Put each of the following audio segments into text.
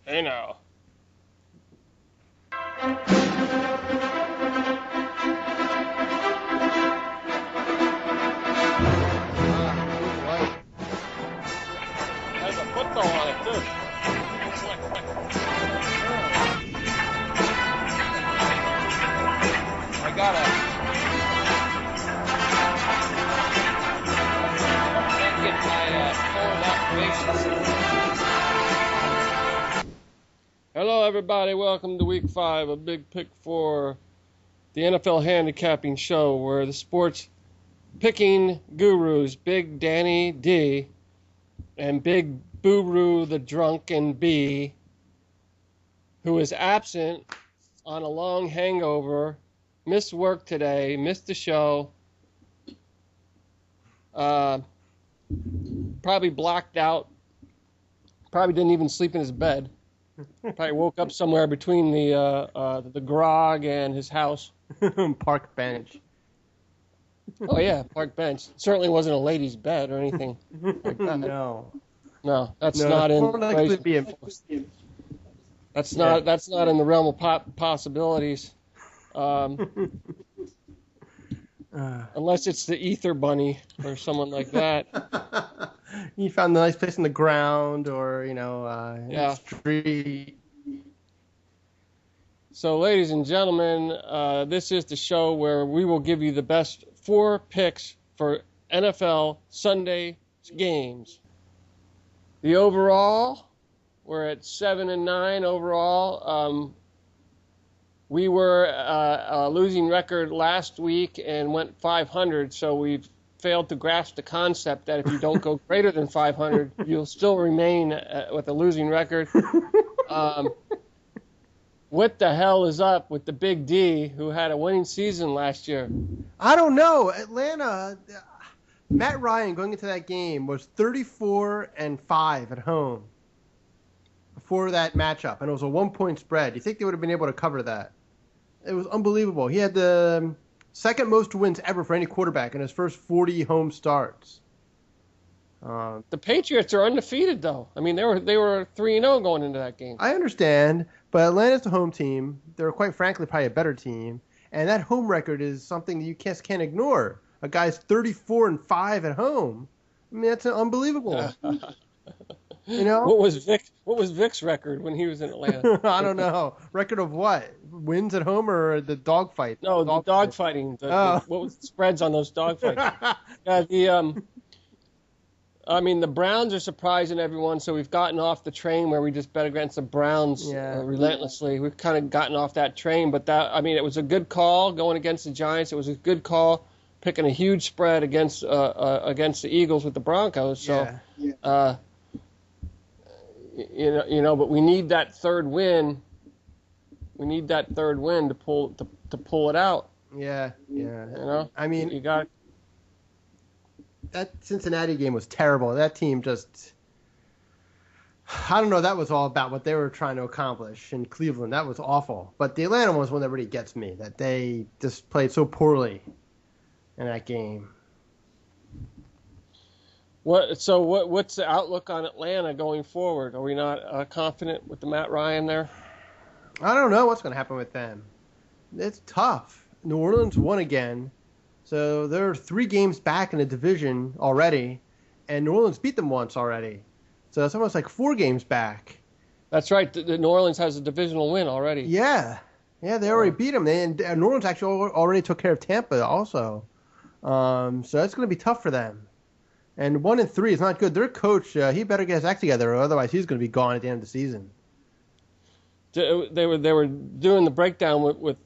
Hey now. Has a football on it too. I gotta. Can't get my phone activation. Hello, everybody. Welcome to Week 5, a big pick for the NFL handicapping show, where the sports picking gurus, Big Danny D and Big Boo-Roo the Drunken B, who is absent on a long hangover, missed work today, missed the show, probably blacked out, probably didn't even sleep in his bed, probably woke up somewhere between the grog and his house. Park bench. Oh yeah, park bench. Certainly wasn't a lady's bed or anything like that. No, that's not in. That's not in the realm of possibilities. Unless it's the Ether Bunny or someone like that. You found a nice place in the ground, or in Yeah. the street. So, ladies and gentlemen, this is the show where we will give you the best 4 picks for NFL Sunday games. The overall, we're at 7-9 overall. We were a losing record last week and went 500, so we've failed to grasp the concept that if you don't go greater than 500, you'll still remain with a losing record. What the hell is up with the Big D, who had a winning season last year? I don't know. Atlanta, Matt Ryan going into that game was 34-5 at home before that matchup, and it was a 1-point spread. You think they would have been able to cover that? It was unbelievable. He had the second most wins ever for any quarterback in his first 40 home starts. The Patriots are undefeated, though. I mean, they were 3-0 going into that game. I understand, but Atlanta's the home team. They're quite frankly probably a better team, and that home record is something that you can't ignore. A guy's 34-5 at home. I mean, that's unbelievable. What was Vic's record when he was in Atlanta? I don't know. Record of what? Wins at home or the dogfight? No, the dogfighting. What was the spreads on those dogfights? The Browns are surprising everyone, so we've gotten off the train where we just bet against the Browns relentlessly. We've kind of gotten off that train, but it was a good call going against the Giants. It was a good call picking a huge spread against the Eagles with the Broncos. So, but we need that third win. We need that third win to pull it out. Yeah. I mean, you got. That Cincinnati game was terrible. That team just, I don't know, that was all about what they were trying to accomplish in Cleveland. That was awful. But the Atlanta one was one that really gets me, that they just played so poorly in that game. What's the outlook on Atlanta going forward? Are we not confident with the Matt Ryan there? I don't know what's going to happen with them. It's tough. New Orleans won again. So they're 3 games back in the division already, and New Orleans beat them once already. So it's almost like 4 games back. That's right. New Orleans has a divisional win already. Yeah, they already beat them. And New Orleans actually already took care of Tampa also. So that's going to be tough for them. And 1-3 is not good. Their coach, he better get his act together, or otherwise he's going to be gone at the end of the season. They were doing the breakdown with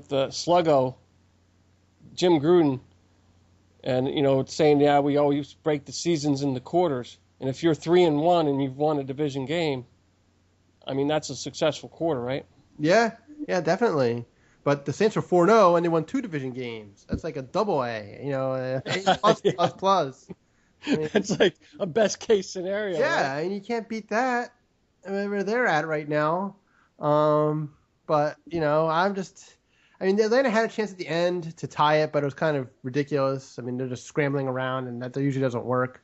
Sluggo, Jim Gruden, and saying, we always break the seasons into quarters, and if you're 3-1 and you've won a division game, I mean that's a successful quarter, right? Yeah, definitely. But the Saints were 4-0 and they won 2 division games. That's like a double A, plus. I mean, it's like a best case scenario. Yeah, right? And you can't beat that. I mean, where they're at right now. But Atlanta had a chance at the end to tie it, but it was kind of ridiculous. I mean, they're just scrambling around, and that usually doesn't work.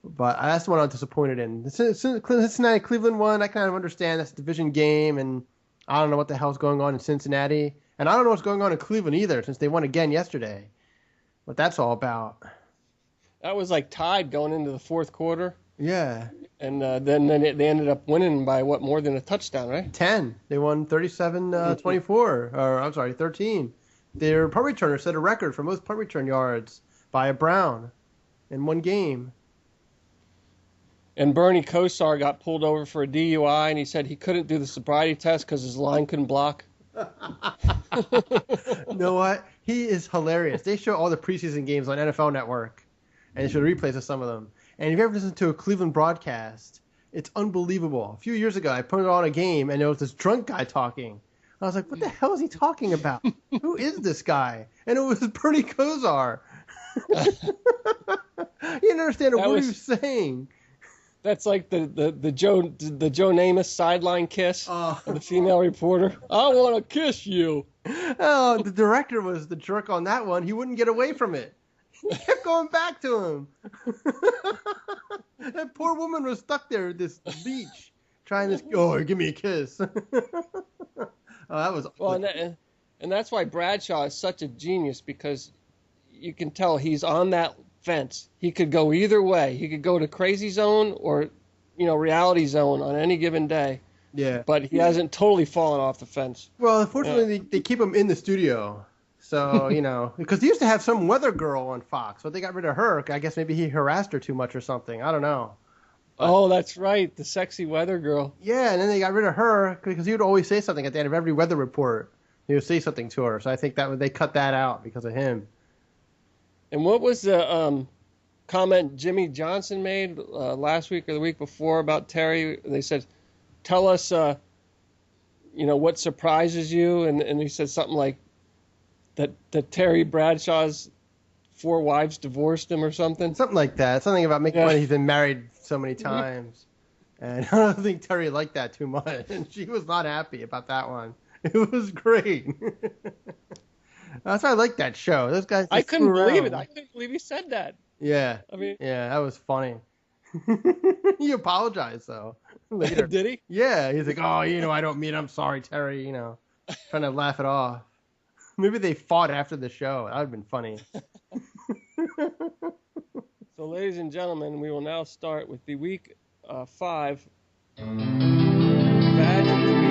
But that's the one I'm disappointed in. The Cincinnati Cleveland one, I kind of understand that's a division game, and I don't know what the hell's going on in Cincinnati, and I don't know what's going on in Cleveland either, since they won again yesterday. What that's all about. That was like tied going into the fourth quarter. Yeah. And then they ended up winning by, what, more than a touchdown, right? 10. They won 37-24. Or, I'm sorry, 13. Their punt returner set a record for most punt return yards by a Brown in one game. And Bernie Kosar got pulled over for a DUI, and he said he couldn't do the sobriety test because his line couldn't block. You know what? He is hilarious. They show all the preseason games on NFL Network, and they show replays of some of them. And if you ever listen to a Cleveland broadcast, it's unbelievable. A few years ago, I put it on a game, and there was this drunk guy talking. I was like, what the hell is he talking about? Who is this guy? And it was Bernie Kosar. He didn't understand a word he was saying. That's like the Joe Namath sideline kiss of the female reporter. I want to kiss you. Oh, the director was the jerk on that one. He wouldn't get away from it. He kept going back to him. That poor woman was stuck there at this beach trying to, give me a kiss. That was well, and that's why Bradshaw is such a genius, because you can tell he's on that fence. He could go either way. He could go to crazy zone or, reality zone on any given day. Yeah. But he hasn't totally fallen off the fence. Well, unfortunately, they keep him in the studio. So, because they used to have some weather girl on Fox, but they got rid of her. I guess maybe he harassed her too much or something. I don't know. Oh, that's right. The sexy weather girl. Yeah, and then they got rid of her because he would always say something at the end of every weather report. He would say something to her. So I think they cut that out because of him. And what was the comment Jimmy Johnson made last week or the week before about Terry? They said, tell us, what surprises you. And he said something like that Terry Bradshaw's 4 wives divorced him or something. Something like that. Something about making money. He's been married so many times. And I don't think Terry liked that too much. And she was not happy about that one. It was great. That's why I like that show. Those guys. I couldn't believe it. I couldn't believe he said that. Yeah. Yeah, that was funny. He apologized though. Later. Did he? Yeah. He's like, I don't mean. I'm sorry, Terry. Trying to laugh it off. Maybe they fought after the show. That would have been funny. So, ladies and gentlemen, we will now start with the week 5 badge of the week.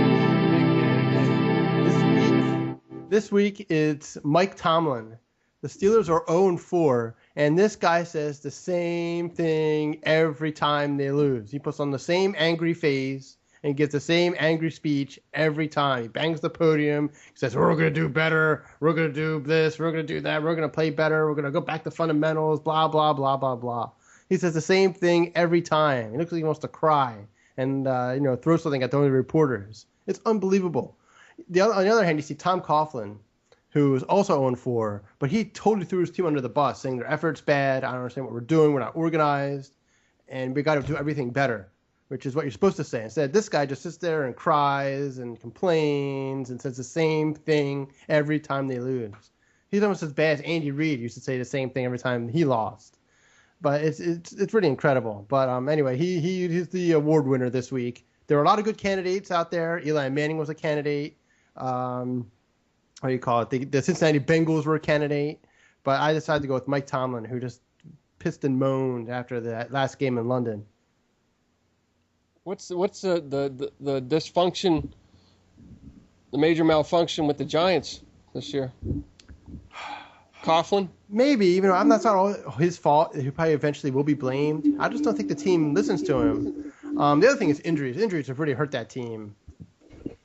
This week it's Mike Tomlin. The Steelers are 0-4, and this guy says the same thing every time they lose. He puts on the same angry face and gives the same angry speech every time. He bangs the podium. He says, we're going to do better. We're going to do this. We're going to do that. We're going to play better. We're going to go back to fundamentals, blah, blah, blah, blah, blah. He says the same thing every time. He looks like he wants to cry and, throw something at the reporters. It's unbelievable. On the other hand, you see Tom Coughlin, who is also 0-4, but he totally threw his team under the bus, saying their effort's bad. I don't understand what we're doing. We're not organized, and we got to do everything better, which is what you're supposed to say. Instead, this guy just sits there and cries and complains and says the same thing every time they lose. He's almost as bad as Andy Reid used to say the same thing every time he lost. But it's really incredible. But anyway, he's the award winner this week. There are a lot of good candidates out there. Eli Manning was a candidate. What do you call it? The Cincinnati Bengals were a candidate. But I decided to go with Mike Tomlin, who just pissed and moaned after that last game in London. What's the dysfunction, the major malfunction with the Giants this year? Coughlin? Maybe, even though that's not all his fault. He probably eventually will be blamed. I just don't think the team listens to him. The other thing is injuries. Injuries have really hurt that team.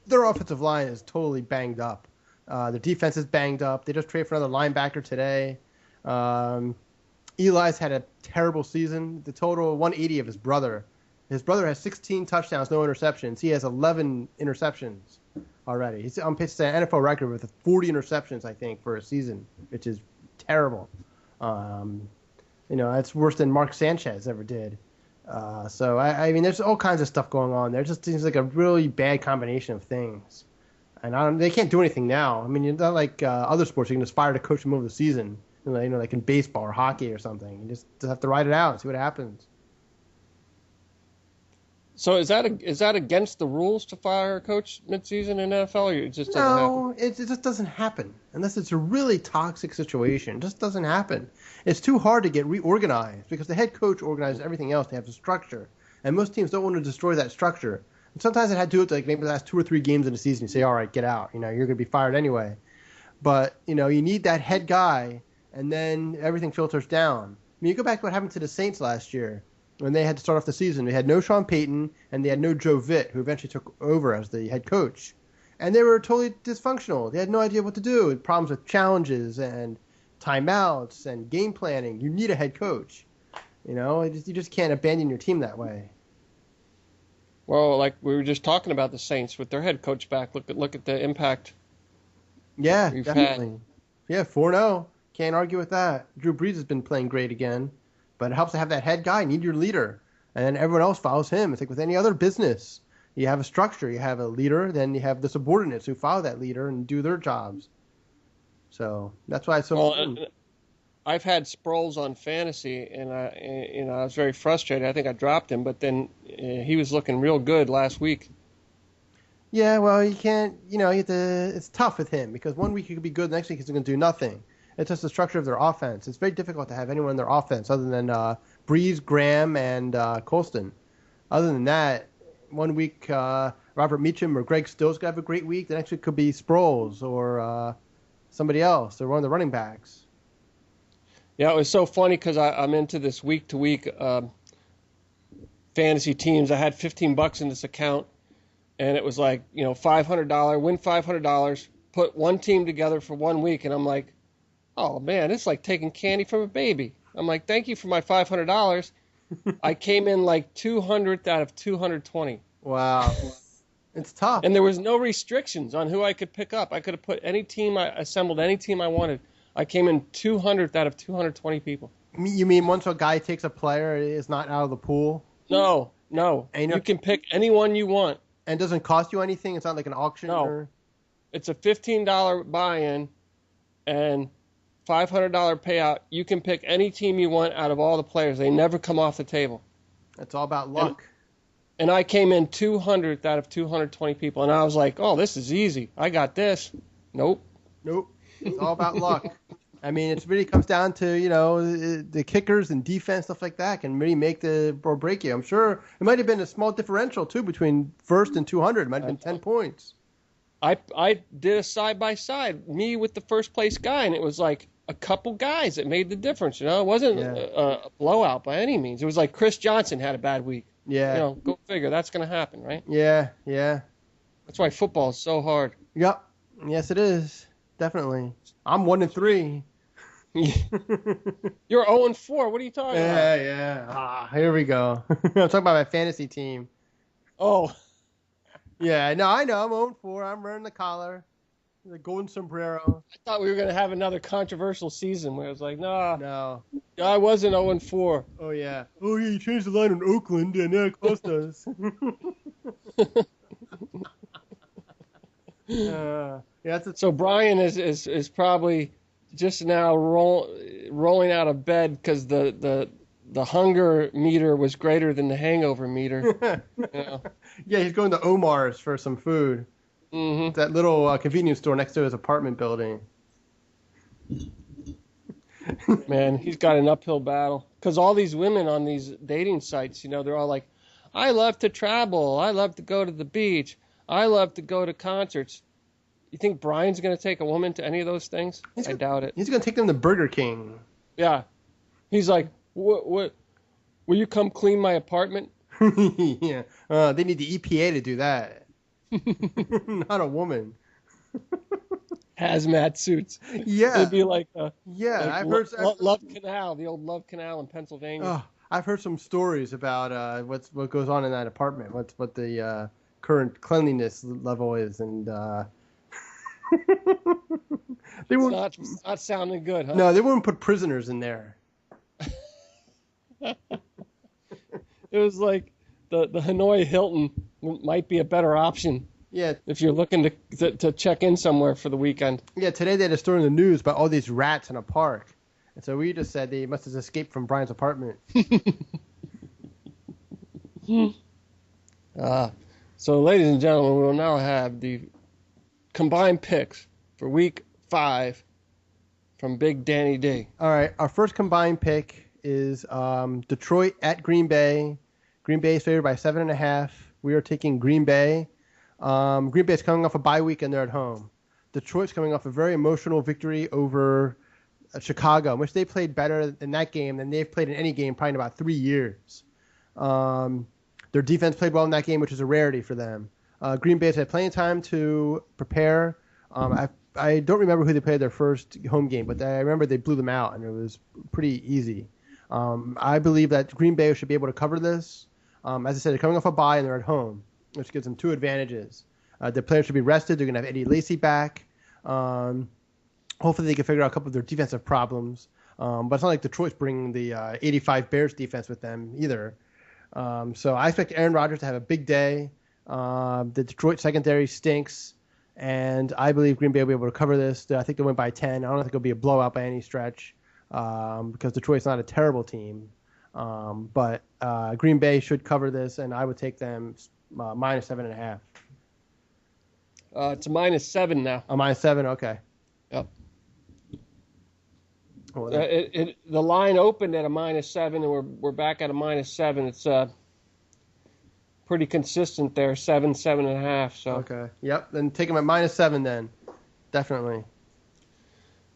Their offensive line is totally banged up. Their defense is banged up. They just traded for another linebacker today. Eli's had a terrible season. The total 180 of his brother. His brother has 16 touchdowns, no interceptions. He has 11 interceptions already. He's on pace to set an NFL record with 40 interceptions, I think, for a season, which is terrible. That's worse than Mark Sanchez ever did. So, I mean, there's all kinds of stuff going on. There just seems like a really bad combination of things. And they can't do anything now. I mean, you're not like other sports. You can just fire the coach in the middle of the season, like in baseball or hockey or something. You just have to ride it out and see what happens. So is that against the rules to fire a coach midseason in NFL, or it just doesn't happen? No, it just doesn't happen unless it's a really toxic situation. It just doesn't happen. It's too hard to get reorganized because the head coach organizes everything else. They have a structure, and most teams don't want to destroy that structure. And sometimes it had to do it like maybe the last 2 or 3 games in the season. You say, all right, get out. You're going to be fired anyway. But you need that head guy, and then everything filters down. I mean, you go back to what happened to the Saints last year when they had to start off the season. They had no Sean Payton, and they had no Joe Vitt, who eventually took over as the head coach. And they were totally dysfunctional. They had no idea what to do. Problems with challenges and timeouts and game planning. You need a head coach. You just can't abandon your team that way. Well, like we were just talking about the Saints with their head coach back. Look at the impact. Yeah, definitely. Yeah, 4-0. Can't argue with that. Drew Brees has been playing great again. But it helps to have that head guy. You need your leader. And then everyone else follows him. It's like with any other business. You have a structure. You have a leader. Then you have the subordinates who follow that leader and do their jobs. So that's why it's so important. I've had Sproles on fantasy, and I was very frustrated. I think I dropped him, but then he was looking real good last week. Yeah, well, you can't, it's tough with him because one week he could be good, the next week he's going to do nothing. It's just the structure of their offense. It's very difficult to have anyone in their offense other than Breeze, Graham, and Colston. Other than that, one week Robert Meacham or Greg Stills could have a great week. The next week could be Sproles or somebody else or one of the running backs. Yeah, it was so funny because I'm into this week-to-week fantasy teams. I had $15 in this account, and it was like, $500, win $500, put one team together for 1 week, and I'm like, oh, man, it's like taking candy from a baby. I'm like, thank you for my $500. I came in like 200th out of 220. Wow. It's tough. And there was no restrictions on who I could pick up. I could have put any team, I assembled any team I wanted. I came in 200th out of 220 people. You mean once a guy takes a player, it is not out of the pool? No. And you can pick anyone you want. And it doesn't cost you anything? It's not like an auction? No. Or... It's a $15 buy-in and $500 payout. You can pick any team you want out of all the players. They never come off the table. It's all about luck. And I came in 200th out of 220 people, and I was like, oh, this is easy. I got this. Nope. It's all about luck. I mean, it really comes down to, the kickers and defense, stuff like that can really make or break you. I'm sure it might have been a small differential, too, between first and 200. It might have been 10 points. I did a side-by-side, me with the first-place guy, and it was like a couple guys that made the difference. It wasn't a blowout by any means. It was like Chris Johnson had a bad week. Yeah. Go figure. That's going to happen, right? Yeah. That's why football is so hard. Yep. Yes, it is. Definitely. I'm 1-3. You're 0-4. What are you talking about? Yeah. Here we go. I'm talking about my fantasy team. Oh. Yeah, no, I know. I'm 0-4. I'm wearing the collar, the golden sombrero. I thought we were going to have another controversial season where it was like, no. I wasn't 0-4. Oh, yeah. Oh, yeah, you changed the line in Oakland, and that cost us. So Brian is probably just now rolling out of bed because the hunger meter was greater than the hangover meter. Yeah, he's going to Omar's for some food. Mm-hmm. That little convenience store next to his apartment building. Man, he's got an uphill battle because all these women on these dating sites, they're all like, I love to travel. I love to go to the beach. I love to go to concerts. You think Brian's going to take a woman to any of those things? I doubt it. He's going to take them to Burger King. Yeah. He's like, what? Will you come clean my apartment? Yeah. They need the EPA to do that. Not a woman. Hazmat suits. Yeah. It'd be like I've heard Love Canal, the old Love Canal in Pennsylvania. I've heard some stories about what goes on in that apartment. What the current cleanliness level is, and they won't. Not sounding good, huh? No, they wouldn't put prisoners in there. It was like the Hanoi Hilton might be a better option. Yeah. If you're looking to check in somewhere for the weekend. Yeah, today they had a story in the news about all these rats in a park. And so we just said they must have escaped from Brian's apartment. So, ladies and gentlemen, we will now have the combined picks for Week 5 from Big Danny D. All right, our first combined pick is Detroit at Green Bay. Green Bay is favored by 7.5. We are taking Green Bay. Green Bay is coming off a bye week and they're at home. Detroit's coming off a very emotional victory over Chicago, in which they played better in that game than they've played in any game probably in about 3 years. Their defense played well in that game, which is a rarity for them. Green Bay's had plenty of time to prepare. I don't remember who they played their first home game, but I remember they blew them out, and it was pretty easy. I believe that Green Bay should be able to cover this. As I said, they're coming off a bye, and they're at home, which gives them 2 advantages. The players should be rested. They're going to have Eddie Lacy back. Hopefully they can figure out a couple of their defensive problems. But it's not like Detroit's bringing the 85 Bears defense with them either. So I expect Aaron Rodgers to have a big day. The Detroit secondary stinks, and I believe Green Bay will be able to cover this. I think they'll win by 10. I don't think it'll be a blowout by any stretch because Detroit's not a terrible team. But Green Bay should cover this, and I would take them minus 7.5. It's a -7 now. Oh, -7, okay. Yep. Well, the line opened at a -7, and we're back at a -7. It's pretty consistent there, 7.5. So okay. Yep. Then take them at -7 then. Definitely.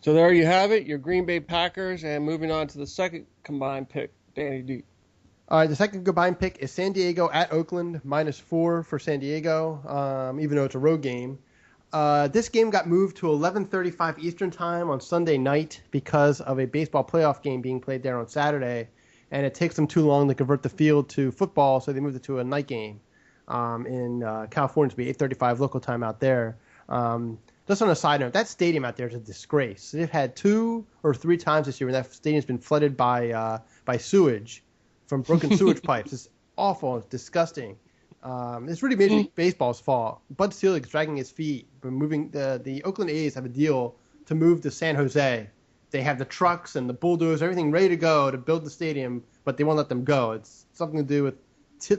So there you have it, your Green Bay Packers, and moving on to the second combined pick, Danny D. All right, the second combined pick is San Diego at Oakland, -4 for San Diego, even though it's a road game. This game got moved to 11:35 Eastern time on Sunday night because of a baseball playoff game being played there on Saturday, and it takes them too long to convert the field to football, so they moved it to a night game in California to be 8:35 local time out there. Just on a side note, that stadium out there is a disgrace. They've had 2 or 3 times this year when that stadium's been flooded by sewage from broken sewage pipes. It's awful. It's disgusting. It's really Major League Baseball's fault. Bud Selig's dragging his feet. Moving the Oakland A's have a deal to move to San Jose. They have the trucks and the bulldozers, everything ready to go to build the stadium, but they won't let them go. It's something to do with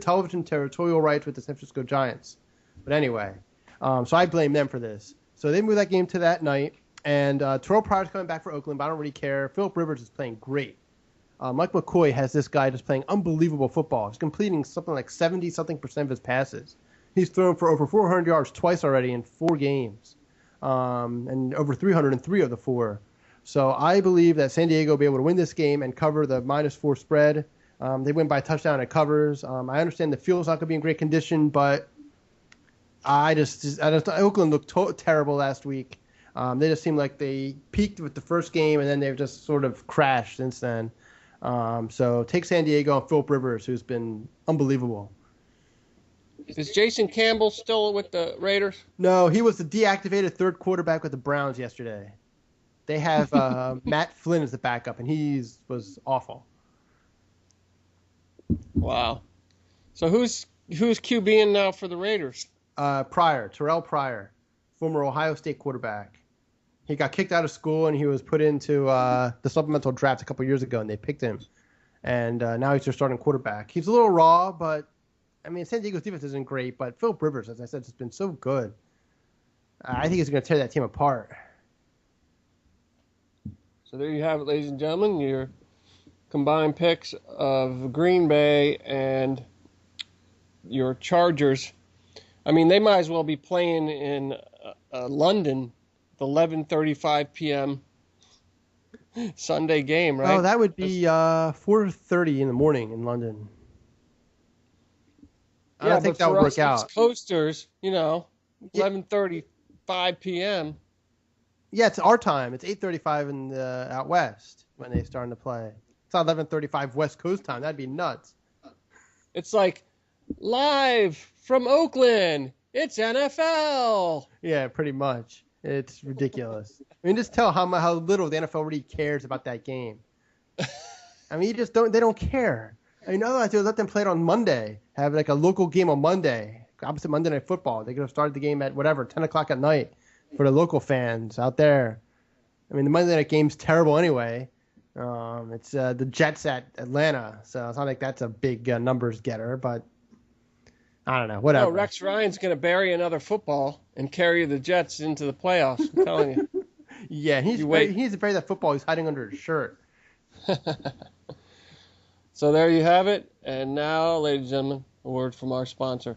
television territorial rights with the San Francisco Giants. But anyway, so I blame them for this. So they moved that game to that night, and Terrell Pryor's coming back for Oakland, but I don't really care. Phillip Rivers is playing great. Mike McCoy has this guy just playing unbelievable football. He's completing something like 70-something% of his passes. He's thrown for over 400 yards twice already in 4 games, and over 300 in 3 of the 4. So I believe that San Diego will be able to win this game and cover the -4 spread. They win by a touchdown. It covers. I understand the field's not going to be in great condition, but I just Oakland looked terrible last week. They just seemed like they peaked with the first game, and then they've just sort of crashed since then. So take San Diego and Phillip Rivers, who's been unbelievable. Is Jason Campbell still with the Raiders? No, he was the deactivated 3rd quarterback with the Browns yesterday. They have Matt Flynn as the backup, and he was awful. Wow. So who's QBing now for the Raiders? Terrell Pryor, former Ohio State quarterback. He got kicked out of school, and he was put into the supplemental draft a couple years ago, and they picked him. And now he's their starting quarterback. He's a little raw, but, I mean, San Diego's defense isn't great, but Phillip Rivers, as I said, has been so good. I think he's going to tear that team apart. So there you have it, ladies and gentlemen, your combined picks of Green Bay and your Chargers. I mean, they might as well be playing in London, the 11:35 p.m. Sunday game, right? Oh, that would be 4:30 in the morning in London. I don't think that would work out. East Coasters, 11:35 p.m. Yeah, it's our time. It's 8:35 out west when they're starting to play. It's not 11:35 West Coast time. That'd be nuts. It's like live from Oakland. It's NFL. Yeah, pretty much. It's ridiculous. I mean, just tell how little the NFL really cares about that game. I mean, they don't care. I mean, otherwise, they'll let them play it on Monday. Have like a local game on Monday, opposite Monday Night Football. They could have started the game at 10 o'clock at night for the local fans out there. I mean, the Monday night game's terrible anyway. It's the Jets at Atlanta, so it's not like that's a big numbers getter. But I don't know. No, Whatever. Rex Ryan's going to bury another football and carry the Jets into the playoffs. I'm telling you. Yeah, You wait. he needs to bury that football he's hiding under his shirt. So there you have it. And now, ladies and gentlemen, a word from our sponsor.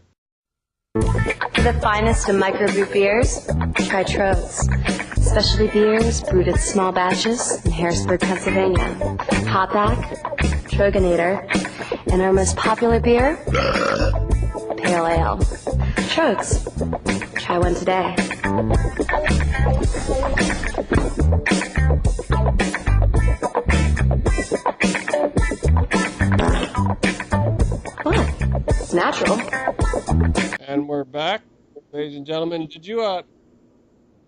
For the finest of microbrew beers, try Trogs. Specialty beers brewed in small batches in Harrisburg, Pennsylvania. Hopback, Troganator, and our most popular beer, Pale Ale. Trogs. Try one today. What? It's natural. And we're back, ladies and gentlemen. Did you,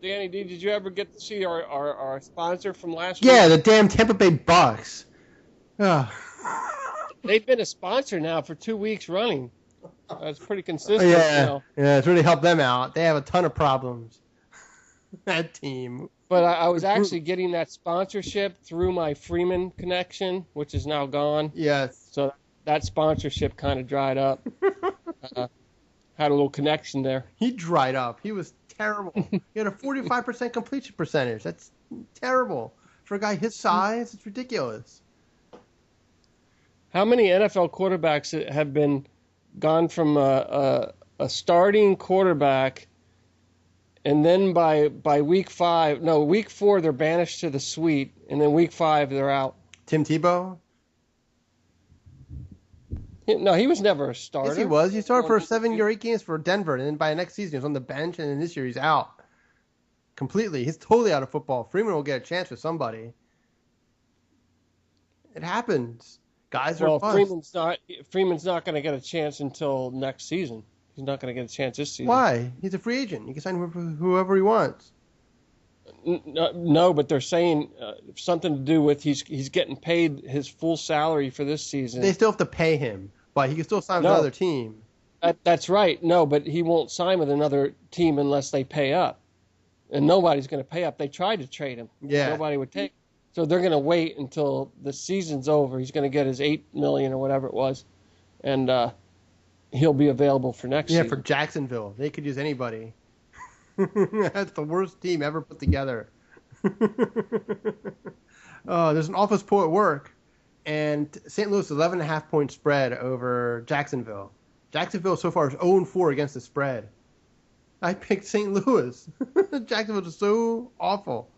Danny D, did you ever get to see our sponsor from last week? Yeah, the damn Tampa Bay Bucks. Ugh. They've been a sponsor now for 2 weeks running. That's pretty consistent. Yeah, You know. yeah, it's really helped them out. They have a ton of problems. That team. But I was actually getting that sponsorship through my Freeman connection, which is now gone. Yes. So that sponsorship kind of dried up. Had a little connection there. He dried up. He was terrible. He had a 45% completion percentage. That's terrible. For a guy his size, it's ridiculous. How many NFL quarterbacks have been gone from a starting quarterback, and then by week 4 they're banished to the suite, and then week 5 they're out? Tim Tebow? No, he was never a starter. Yes, he was. He started for 7 or 8 games for Denver, and then by next season he was on the bench, and then this year he's out. Completely. He's totally out of football. Freeman will get a chance with somebody. It happens. Guys are bust. Freeman's not going to get a chance until next season. He's not going to get a chance this season. Why? He's a free agent. He can sign whoever he wants. No, but they're saying something to do with he's getting paid his full salary for this season. They still have to pay him, but he can still sign with another team. That's right. No, but he won't sign with another team unless they pay up. And nobody's going to pay up. They tried to trade him. Yeah. Nobody would take. So they're going to wait until the season's over. He's going to get his $8 million or whatever it was, and he'll be available for next season. Yeah, for Jacksonville. They could use anybody. That's the worst team ever put together. There's an office pool at work, and St. Louis 11.5 point spread over Jacksonville. Jacksonville so far is 0-4 against the spread. I picked St. Louis. Jacksonville is so awful.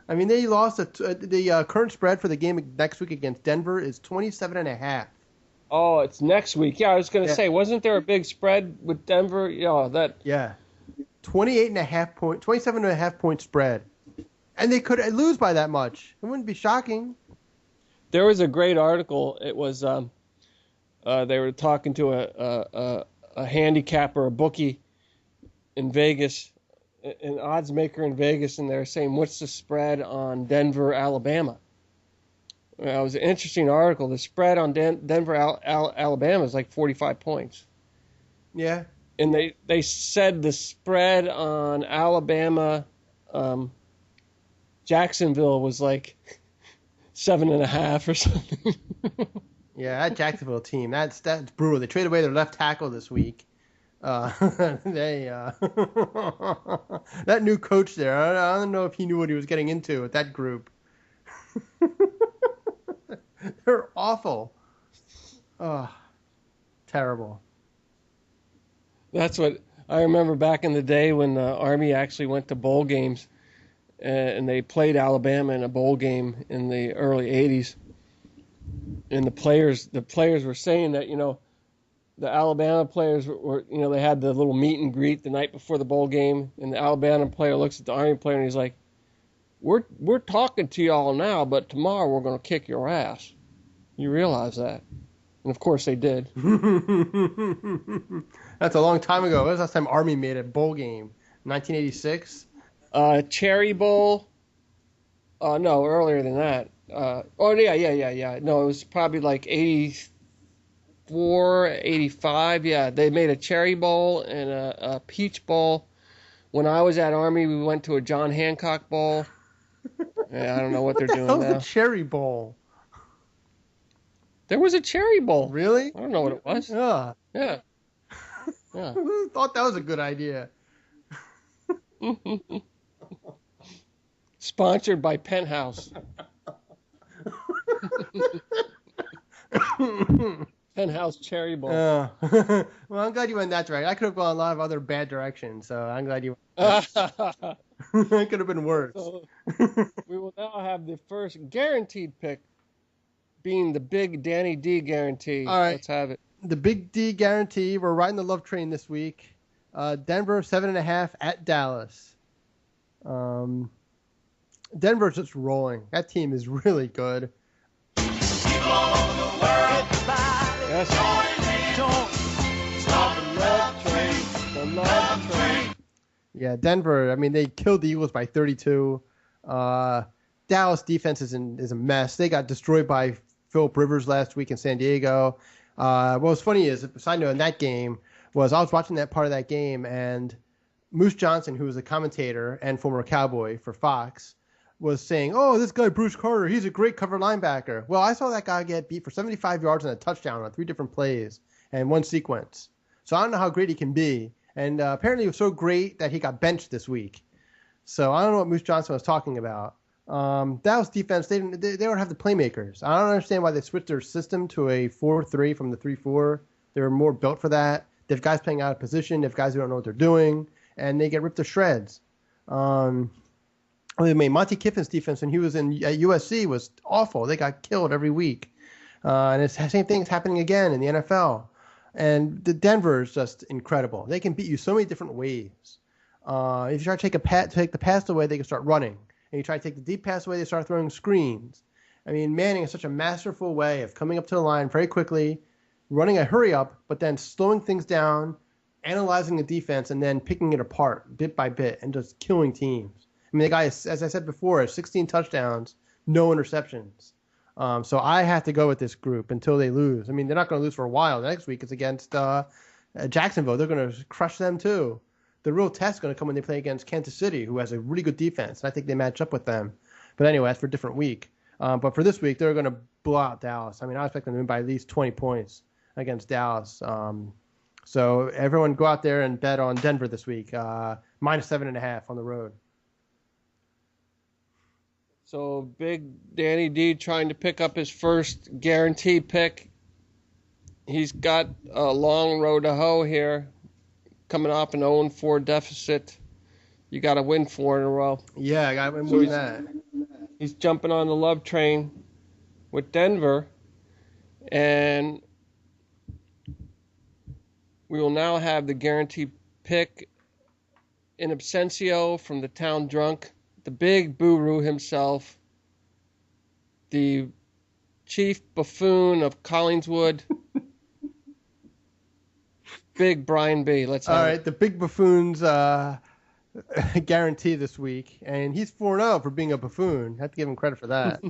I mean, they lost the current spread for the game next week against Denver is 27.5. Oh, it's next week. Yeah, I was going to say, wasn't there a big spread with Denver? Yeah. 27.5 point spread. And they could lose by that much. It wouldn't be shocking. There was a great article. It was they were talking to a handicapper, a bookie in Vegas, an odds maker in Vegas, and they're saying, what's the spread on Denver, Alabama? It was an interesting article. The spread on Denver, Alabama is like 45 points. Yeah. And they said the spread on Alabama, Jacksonville was like 7.5 or something. Yeah, that Jacksonville team, that's brutal. They traded away their left tackle this week. That new coach there, I don't know if he knew what he was getting into with that group. They're awful. Terrible. That's what I remember back in the day when the Army actually went to bowl games, and they played Alabama in a bowl game in the early 80s. And the players were saying that, the Alabama players were, they had the little meet and greet the night before the bowl game, and the Alabama player looks at the Army player and he's like, We're talking to y'all now, but tomorrow we're going to kick your ass. You realize that? And of course they did. That's a long time ago. When was the last time Army made a bowl game? 1986? Cherry Bowl. No, earlier than that. Yeah. No, it was probably like 84, 85. Yeah, they made a Cherry Bowl and a Peach Bowl. When I was at Army, we went to a John Hancock Bowl. Yeah, I don't know what they're doing now. What the hell is a Cherry Bowl? There was a Cherry Bowl. Really? I don't know what it was. Yeah. Yeah. Who thought that was a good idea? Sponsored by Penthouse. Penthouse Cherry Bowl. Well, I'm glad you went that direction. I could have gone a lot of other bad directions, so I'm glad you. It could have been worse. So we will now have the first guaranteed pick, being the big Danny D guarantee. All right. Let's have it. The Big D guarantee. We're riding the love train this week. Denver 7.5 at Dallas. Denver's just rolling. That team is really good. Yes. The love train. Yeah, Denver. I mean, they killed the Eagles by 32. Dallas defense is a mess. They got destroyed by Phillip Rivers last week in San Diego. What was funny is, a side note in that game was I was watching that part of that game, and Moose Johnson, who was a commentator and former Cowboy for Fox, was saying, "Oh, this guy Bruce Carter, he's a great cover linebacker." Well, I saw that guy get beat for 75 yards and a touchdown on 3 different plays and one sequence. So I don't know how great he can be. And apparently he was so great that he got benched this week. So I don't know what Moose Johnson was talking about. Dallas defense, they don't have the playmakers. I don't understand why they switched their system to a 4-3 from the 3-4. They were more built for that. They have guys playing out of position. They have guys who don't know what they're doing. And they get ripped to shreds. Monty Kiffin's defense when he was at USC was awful. They got killed every week. And it's the same thing's happening again in the NFL. And the Denver is just incredible. They can beat you so many different ways. If you try to take the pass away, they can start running. And you try to take the deep pass away, they start throwing screens. I mean, Manning is such a masterful way of coming up to the line very quickly, running a hurry up, but then slowing things down, analyzing the defense, and then picking it apart bit by bit and just killing teams. I mean, the guy, as I said before, has 16 touchdowns, no interceptions. So I have to go with this group until they lose. I mean, they're not going to lose for a while. The next week it's against Jacksonville. They're going to crush them too. The real test is going to come when they play against Kansas City, who has a really good defense. And I think they match up with them. But anyway, that's for a different week. But for this week, they're going to blow out Dallas. I mean, I expect them to win by at least 20 points against Dallas. So everyone go out there and bet on Denver this week. Minus 7.5 on the road. So big Danny D trying to pick up his first guaranteed pick. He's got a long road to hoe here. Coming off an 0-4 deficit. You got to win 4 in a row. Yeah, I got to win more than that. He's jumping on the love train with Denver. And we will now have the guaranteed pick in absentia from the town drunk, the big Boo-Roo himself, the chief buffoon of Collingswood, big Brian B. Let's have All right, the big buffoon's guarantee this week, and he's 4-0 for being a buffoon. I have to give him credit for that.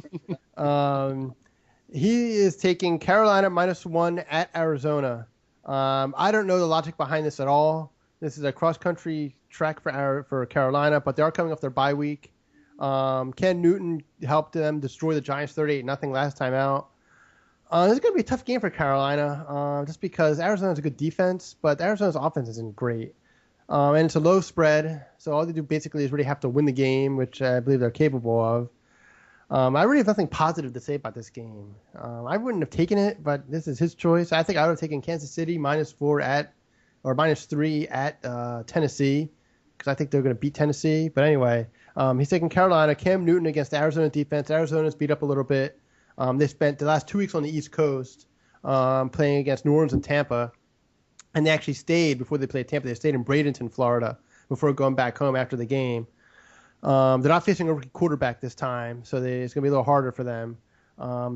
He is taking Carolina -1 at Arizona. I don't know the logic behind this at all. This is a cross-country trek for Carolina, but they are coming off their bye week. Ken Newton helped them destroy the Giants 38-0 last time out. This is going to be a tough game for Carolina, just because Arizona's a good defense, but Arizona's offense isn't great. And it's a low spread, so all they do basically is really have to win the game, which I believe they're capable of. I really have nothing positive to say about this game. I wouldn't have taken it, but this is his choice. I think I would have taken Kansas City -3 at Tennessee, because I think they're going to beat Tennessee. But anyway, he's taking Carolina. Cam Newton against the Arizona defense. Arizona's beat up a little bit. They spent the last 2 weeks on the East Coast playing against New Orleans and Tampa. And they actually stayed, before they played Tampa, they stayed in Bradenton, Florida, before going back home after the game. They're not facing a rookie quarterback this time, so it's going to be a little harder for them.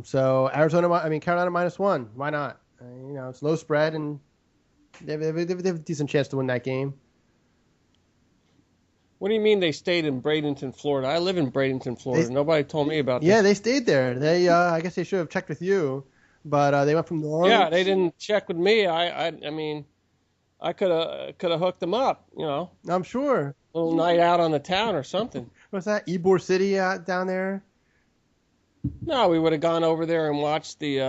So Carolina -1. Why not? It's low spread, and they have a decent chance to win that game. What do you mean they stayed in Bradenton, Florida? I live in Bradenton, Florida. Nobody told me about this. Yeah, they stayed there. They, I guess they should have checked with you, but they went from New Orleans. Yeah, they didn't check with me. I mean, I could have hooked them up. I'm sure. A little night out on the town or something. What's that? Ybor City down there? No, we would have gone over there and watched the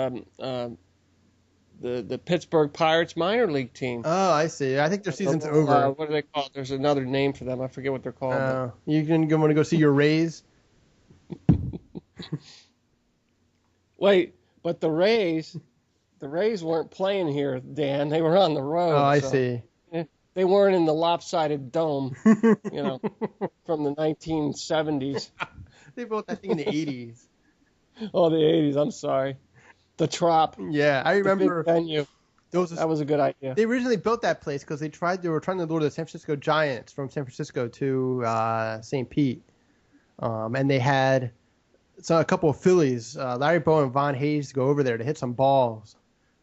the Pittsburgh Pirates minor league team. Oh, I see. I think their season's over. What do they call it? There's another name for them. I forget what they're called. You want to go see your Rays? Wait, but the Rays weren't playing here, Dan. They were on the road. Oh, I see. They weren't in the lopsided dome, from the 1970s. They built that thing in the 80s. Oh, the 80s. I'm sorry. The Trop. Yeah, I remember. The big venue. That was a good idea. They originally built that place because they were trying to lure the San Francisco Giants from San Francisco to St. Pete, and they had a couple of Phillies, Larry Bow and Von Hayes, to go over there to hit some balls,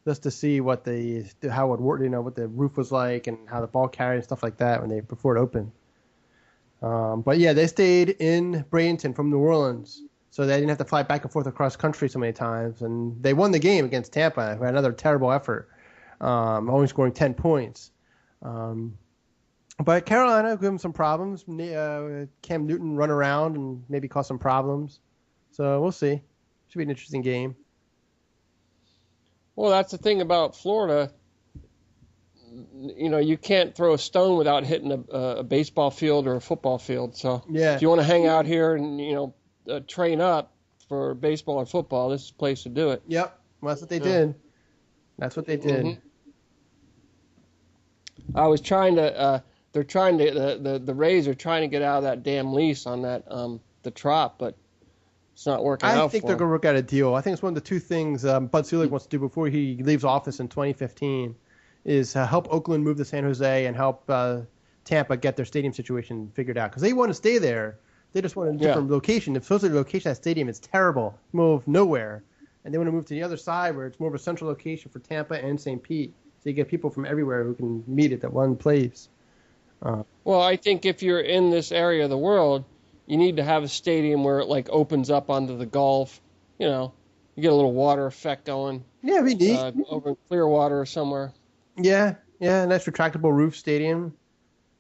just to see how it worked, what the roof was like and how the ball carried and stuff like that before it opened. But yeah, they stayed in Bradenton from New Orleans, so they didn't have to fly back and forth across country so many times, and they won the game against Tampa. Who had another terrible effort, only scoring 10 points. But Carolina gave them some problems. Cam Newton run around and maybe cause some problems. So we'll see. Should be an interesting game. Well, that's the thing about Florida. You can't throw a stone without hitting a baseball field or a football field. So if you want to hang out here and train up for baseball or football, this is the place to do it. Yep, well, that's what they did. That's what they did. Mm-hmm. I was trying to. The Rays are trying to get out of that damn lease on that the Trop, but it's not working out. I think they're going to work out a deal. I think it's one of the two things Bud Selig wants to do before he leaves office in 2015 is help Oakland move to San Jose and help Tampa get their stadium situation figured out. Because they want to stay there. They just want a different location. If supposedly the location of that stadium is terrible, move nowhere. And they want to move to the other side where it's more of a central location for Tampa and St. Pete. So you get people from everywhere who can meet at that one place. Well, I think if you're in this area of the world, you need to have a stadium where it opens up onto the Gulf. You get a little water effect going. Yeah, it'd be neat. Over in Clearwater or somewhere. Yeah, a nice retractable roof stadium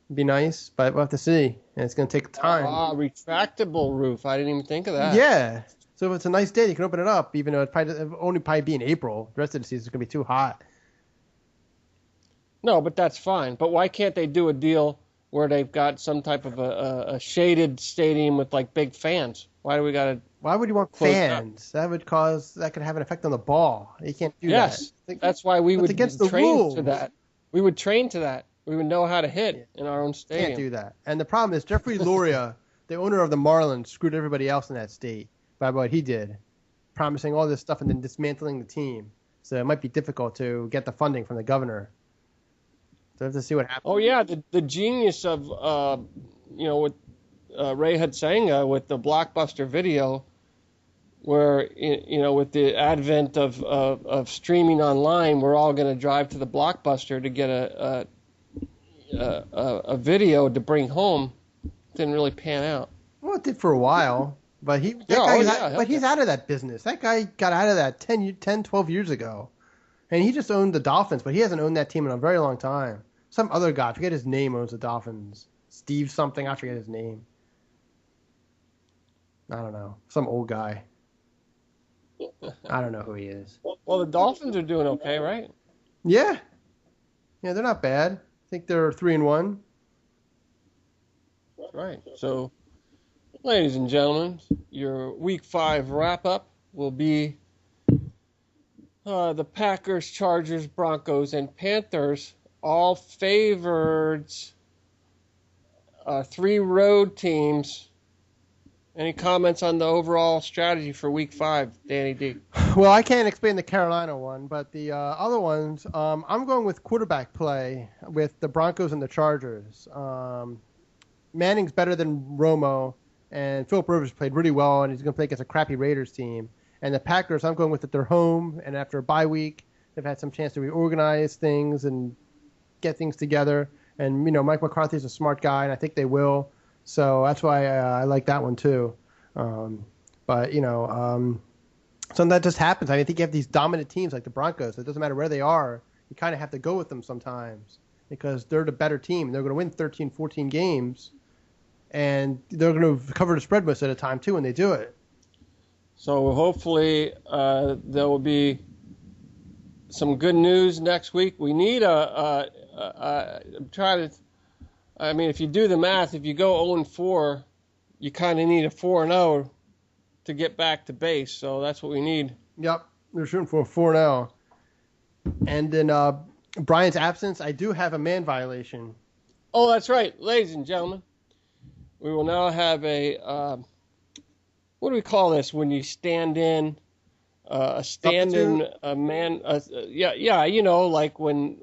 would be nice, but we'll have to see. And it's going to take time. Retractable roof. I didn't even think of that. Yeah. So if it's a nice day, you can open it up, even though it'll only be in April. The rest of the season is going to be too hot. No, but that's fine. But why can't they do a deal where they've got some type of a shaded stadium with like big fans? Why do we got to? Why would you want fans? That could have an effect on the ball. You can't do that. Yes, that's why we would train to that. We would train to that. We would know how to hit in our own stadium. Can't do that. And the problem is Jeffrey Loria, the owner of the Marlins, screwed everybody else in that state by what he did, promising all this stuff and then dismantling the team. So it might be difficult to get the funding from the governor. So we have to see what happens. Oh yeah, the genius of with Ray Hudsenga with the Blockbuster video, where with the advent of streaming online, we're all going to drive to the Blockbuster to get a video to bring home. Didn't really pan out. Well, it did for a while, but he's out of that business. That guy got out of that 10, 12 years ago. And he just owned the Dolphins, but he hasn't owned that team in a very long time. Some other guy, I forget his name, owns the Dolphins. Steve something, I forget his name. I don't know. Some old guy. I don't know who he is. Well, the Dolphins are doing okay, right? Yeah. Yeah, they're not bad. I think they're 3-1. Right. So, ladies and gentlemen, your Week 5 wrap-up will be the Packers, Chargers, Broncos, and Panthers all favorites. 3 road teams. Any comments on the overall strategy for Week 5, Danny D? Well, I can't explain the Carolina one, but the other ones, I'm going with quarterback play with the Broncos and the Chargers. Manning's better than Romo, and Philip Rivers played really well, and he's going to play against a crappy Raiders team. And the Packers, I'm going with that they're home, and after a bye week, they've had some chance to reorganize things and get things together. And, Mike McCarthy's a smart guy, and I think they will. So that's why I like that one too. But something that just happens. I think you have these dominant teams like the Broncos. It doesn't matter where they are. You kind of have to go with them sometimes because they're the better team. They're going to win 13, 14 games, and they're going to cover the spread most of the time too when they do it. So hopefully there will be some good news next week. We need I mean, if you do the math, if you go 0-4, you kind of need a 4-0 to get back to base. So that's what we need. Yep, they're shooting for a 4-0. And in Brian's absence, I do have a man violation. Oh, that's right, ladies and gentlemen. We will now have a what do we call this when you stand in? A stand-in man. Yeah, you know, like when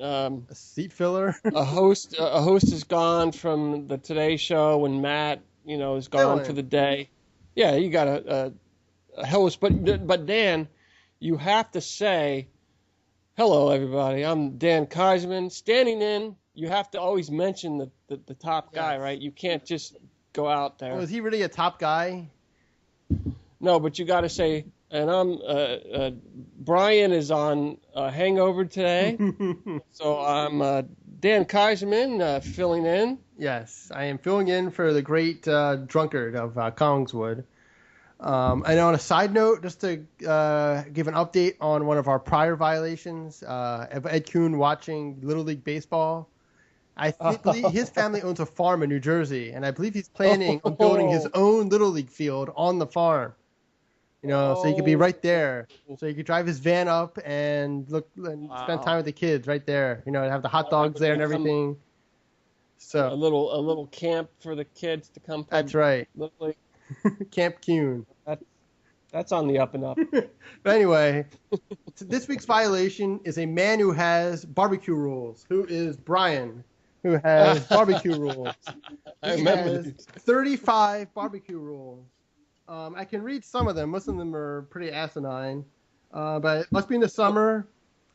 A seat filler. a host is gone from the Today Show when Matt, you know, is gone for the day. Yeah, you got a host, but Dan, you have to say, "Hello, everybody. I'm Dan Kaiserman, standing in." You have to always mention the top guy, right? You can't just go out there. Oh, is he really a top guy? No, but you got to say, and I'm Brian is on hangover today, so I'm Dan Kaiserman filling in. Yes, I am filling in for the great drunkard of Kongswood. And on a side note, just to give an update on one of our prior violations of Ed Kuhn watching Little League Baseball. Believe his family owns a farm in New Jersey, and I believe he's planning on building his own Little League field on the farm. You know, so he could be right there. So he could drive his van up and look and spend time with the kids right there. You know, and have the hot dogs there and everything. So a little camp for the kids to come. That's right. Little League. Camp Kuhn. That's on the up and up. But anyway, this week's violation is a man who has barbecue rules. Who is Brian, who has barbecue rules. He has 35 barbecue rules. I can read some of them. Most of them are pretty asinine. But it must be in the summer.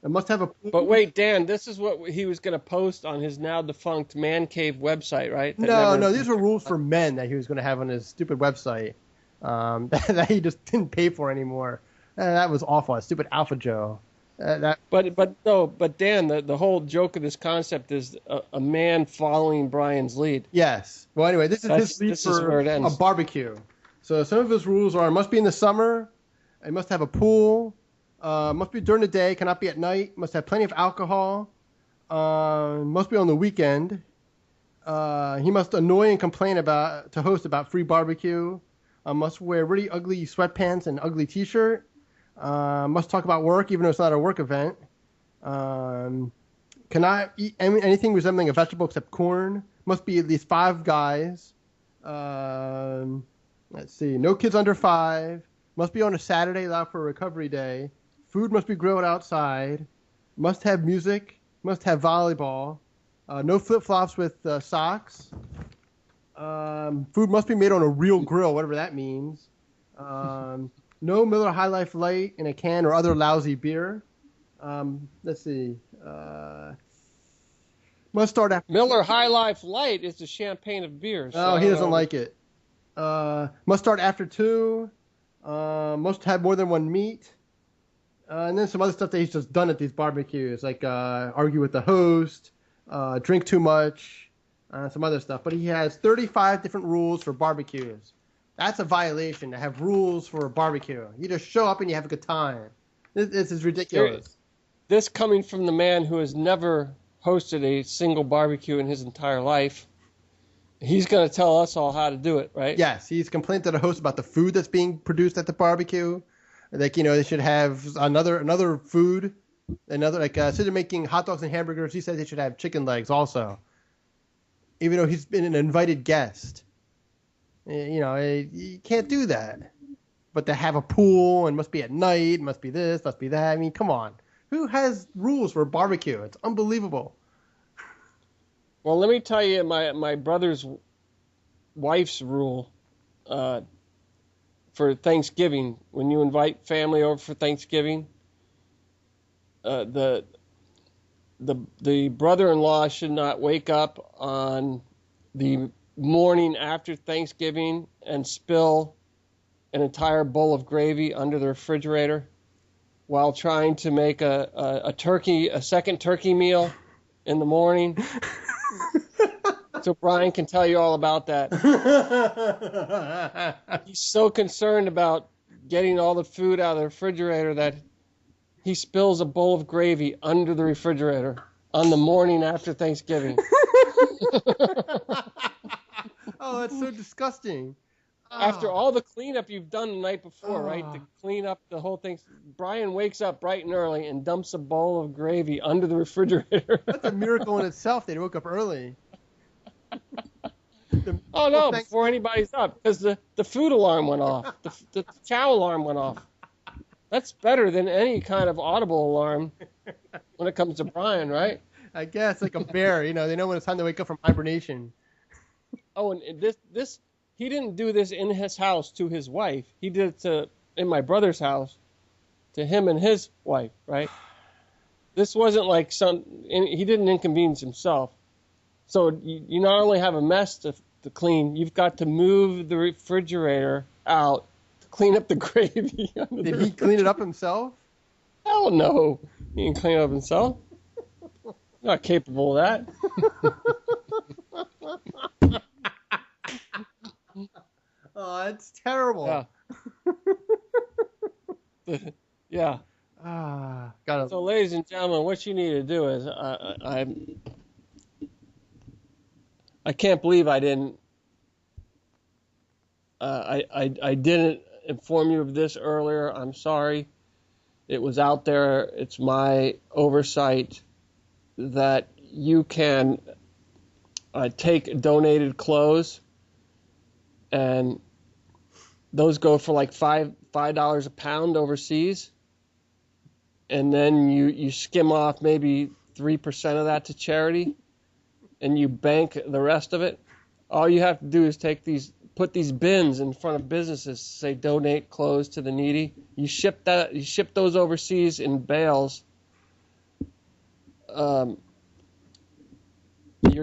It must have a... But wait, Dan, this is what he was going to post on his now defunct Man Cave website, right? No, these were rules for men that he was going to have on his stupid website that he just didn't pay for anymore. That was awful. Stupid Alpha Joe. But Dan, the whole joke of this concept is a man following Brian's lead. Yes. Well, anyway, this is his lead for a barbecue. So some of his rules are: must be in the summer, it must have a pool, must be during the day, cannot be at night, must have plenty of alcohol, must be on the weekend. He must annoy and complain to host about free barbecue. Must wear really ugly sweatpants and ugly T-shirt. Must talk about work even though it's not a work event. Cannot eat anything resembling a vegetable except corn. Must be at least 5 guys. Let's see. No kids under 5. Must be on a Saturday, allowed for a recovery day. Food must be grilled outside. Must have music. Must have volleyball. No flip-flops with socks. Food must be made on a real grill, whatever that means. No Miller High Life Light in a can or other lousy beer. Let's see. Must start after... Miller High Life Light is the champagne of beers. So he doesn't like it. Must start after 2. Must have more than 1 meat. And then some other stuff that he's just done at these barbecues, like argue with the host, drink too much, some other stuff. But he has 35 different rules for barbecues. That's a violation to have rules for a barbecue. You just show up and you have a good time. This is ridiculous. This coming from the man who has never hosted a single barbecue in his entire life. He's going to tell us all how to do it, right? Yes, he's complained to the host about the food that's being produced at the barbecue. Like, you know, they should have another food, instead of making hot dogs and hamburgers, he said they should have chicken legs also. Even though he's been an invited guest. You know, you can't do that. But to have a pool and must be at night, must be this, must be that. I mean, come on. Who has rules for a barbecue? It's unbelievable. Well, let me tell you my brother's wife's rule for Thanksgiving. When you invite family over for Thanksgiving, the brother-in-law should not wake up on the morning after Thanksgiving and spill an entire bowl of gravy under the refrigerator while trying to make a second turkey meal in the morning. So Brian can tell you all about that. He's so concerned about getting all the food out of the refrigerator that he spills a bowl of gravy under the refrigerator on the morning after Thanksgiving. Oh, that's so disgusting. After Oh. all the cleanup you've done the night before, right? To clean up the whole thing, Brian wakes up bright and early and dumps a bowl of gravy under the refrigerator. That's a miracle in itself. They woke up early. Oh no! Before anybody's up, because the food alarm went off, the chow alarm went off. That's better than any kind of audible alarm when it comes to Brian, right? I guess like a bear. You know, they know when it's time to wake up from hibernation. Oh, and this he didn't do this in his house to his wife. He did it in my brother's house to him and his wife, right? This wasn't like he didn't inconvenience himself. So you not only have a mess to clean, you've got to move the refrigerator out to clean up the gravy. Did he clean it up himself? Hell no. He didn't clean it up himself. Not capable of that. Oh, that's terrible. Yeah. Yeah. Got So, ladies and gentlemen, what you need to do is, I can't believe I didn't. I didn't inform you of this earlier. I'm sorry. It was out there. It's my oversight that you can take donated clothes, and those go for like $5 a pound overseas. And then you skim off maybe 3% of that to charity, and you bank the rest of it. All you have to do is put these bins in front of businesses, say donate clothes to the needy. You ship those overseas in bales. You're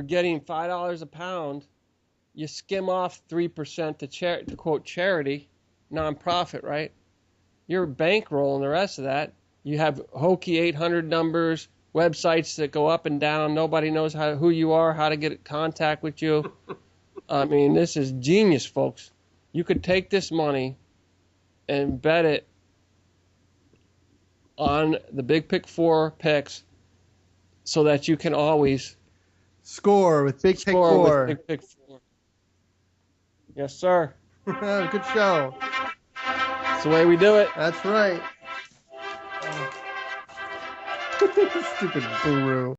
getting $5 a pound. You skim off 3% to quote charity, nonprofit, right? You're bankrolling the rest of that. You have hokey 800 numbers, websites that go up and down. Nobody knows who you are, how to get in contact with you. I mean, this is genius, folks. You could take this money and bet it on the Big Pick 4 picks so that you can always score with Big Pick 4. With Big Pick 4. Yes, sir. Good show. That's the way we do it. That's right. Stupid guru.